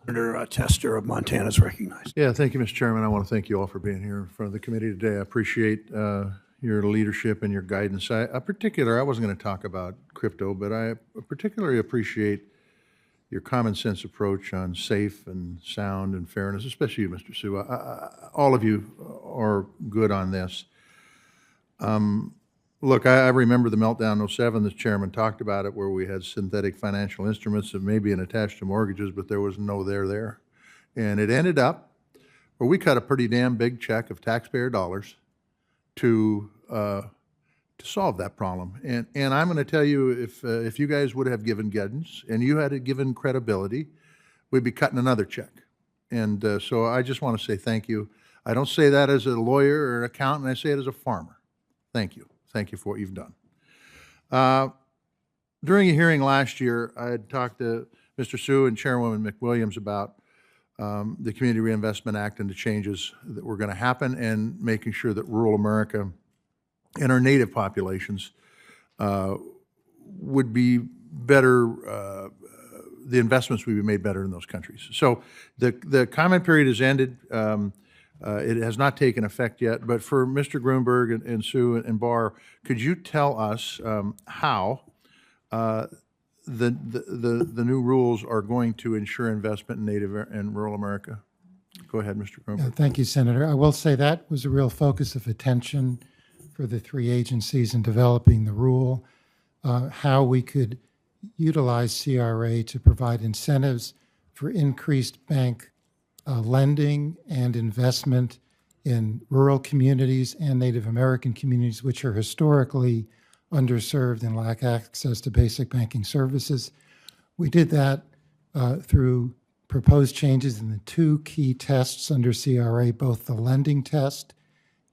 Senator Tester of Montana is recognized. Yeah, thank you, Mr. Chairman. I want to thank you all for being here in front of the committee today. I appreciate your leadership and your guidance. I wasn't going to talk about crypto, but I particularly appreciate your common sense approach on safe and sound and fairness, especially you, Mr. Sue. All of you are good on this. Look, I remember the meltdown in '07, the chairman talked about it, where we had synthetic financial instruments that may be attached to mortgages, but there was no there. And it ended up where we cut a pretty damn big check of taxpayer dollars to solve that problem. And I'm going to tell you, if you guys would have given guidance and you had given credibility, we'd be cutting another check. And so I just want to say thank you. I don't say that as a lawyer or an accountant. I say it as a farmer. Thank you. Thank you for what you've done. During a hearing last year, I had talked to Mr. Sue and Chairwoman McWilliams about the Community Reinvestment Act and the changes that were going to happen, and making sure that rural America and our native populations would be better, the investments would be made better in those countries. So the comment period has ended. It has not taken effect yet, but for Mr. Grunberg and Sue and Barr, could you tell us how the new rules are going to ensure investment in native and rural America? Go ahead, Mr. Grunberg. Thank you, Senator. I will say that was a real focus of attention for the three agencies in developing the rule, how we could utilize CRA to provide incentives for increased bank lending and investment in rural communities and Native American communities, which are historically underserved and lack access to basic banking services. We did that through proposed changes in the two key tests under CRA, both the lending test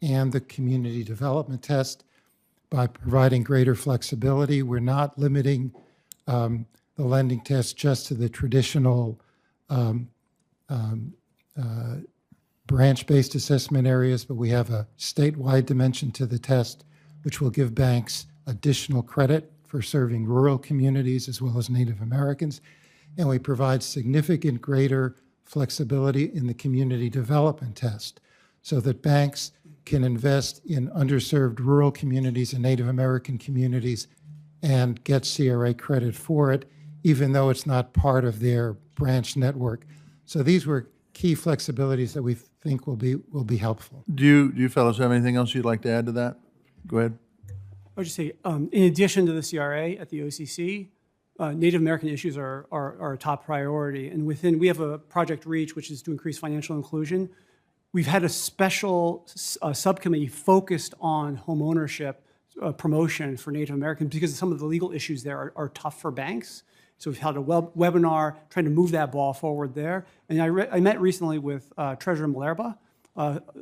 and the community development test. By providing greater flexibility, we're not limiting the lending test just to the traditional branch-based assessment areas, but we have a statewide dimension to the test, which will give banks additional credit for serving rural communities as well as Native Americans. And we provide significant greater flexibility in the community development test so that banks can invest in underserved rural communities and Native American communities and get CRA credit for it, even though it's not part of their branch network. So these were key flexibilities that we think will be helpful. Do you fellows have anything else you'd like to add to that? Go ahead. I would just say, in addition to the CRA at the OCC, Native American issues are a top priority. And we have a Project REACH, which is to increase financial inclusion. We've had a special subcommittee focused on home ownership promotion for Native Americans because some of the legal issues there are tough for banks. So we've held a webinar trying to move that ball forward there. And I met recently with Treasurer Malerba,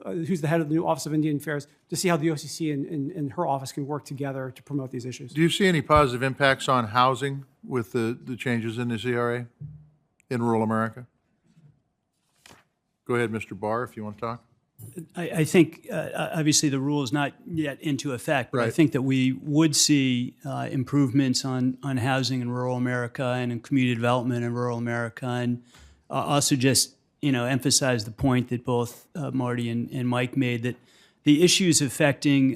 who's the head of the new Office of Indian Affairs, to see how the OCC and her office can work together to promote these issues. Do you see any positive impacts on housing with the changes in the CRA in rural America? Go ahead, Mr. Barr, if you want to talk. I think, obviously, the rule is not yet into effect, but right. I think that we would see improvements on housing in rural America and in community development in rural America. And also just, emphasize the point that both Marty and Mike made, that the issues affecting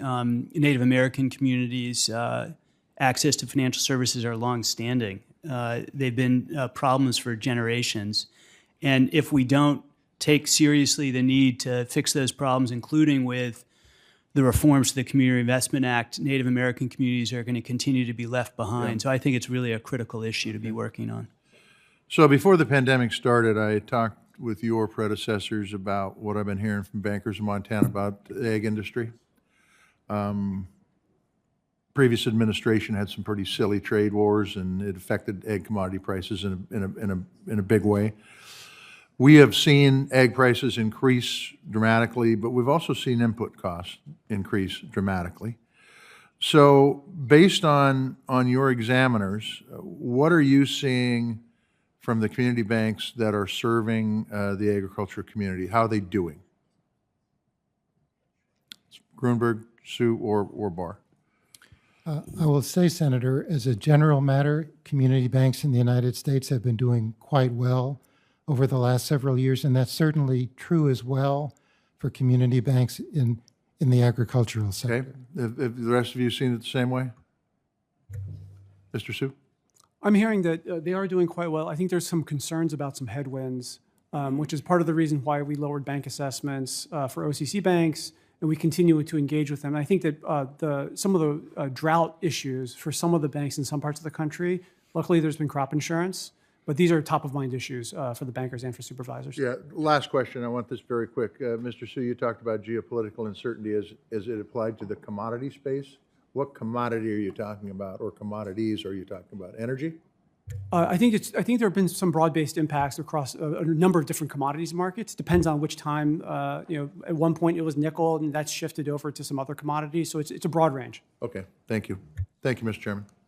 Native American communities' access to financial services are longstanding. They've been problems for generations. And if we don't take seriously the need to fix those problems, including with the reforms to the Community Reinvestment Act, Native American communities are going to continue to be left behind. Yeah. So I think it's really a critical issue to be working on. So before the pandemic started, I talked with your predecessors about what I've been hearing from bankers in Montana about the egg industry. Previous administration had some pretty silly trade wars, and it affected egg commodity prices in a big way. We have seen egg prices increase dramatically, but we've also seen input costs increase dramatically. So based on your examiners, what are you seeing from the community banks that are serving the agriculture community? How are they doing? Grunberg, Sue, or Barr? I will say, Senator, as a general matter, community banks in the United States have been doing quite well over the last several years, and that's certainly true as well for community banks in the agricultural sector. Okay, have the rest of you seen it the same way? Mr. Sue? I'm hearing that they are doing quite well. I think there's some concerns about some headwinds, which is part of the reason why we lowered bank assessments for OCC banks, and we continue to engage with them. And I think that some of the drought issues for some of the banks in some parts of the country, luckily there's been crop insurance, but these are top-of-mind issues for the bankers and for supervisors. Yeah, last question. I want this very quick. Mr. Sue, you talked about geopolitical uncertainty as it applied to the commodity space. What commodity are you talking about, or commodities are you talking about? Energy? I think there have been some broad-based impacts across a number of different commodities markets. Depends on which time. At one point it was nickel, and that's shifted over to some other commodities. So it's a broad range. Okay, thank you. Thank you, Mr. Chairman.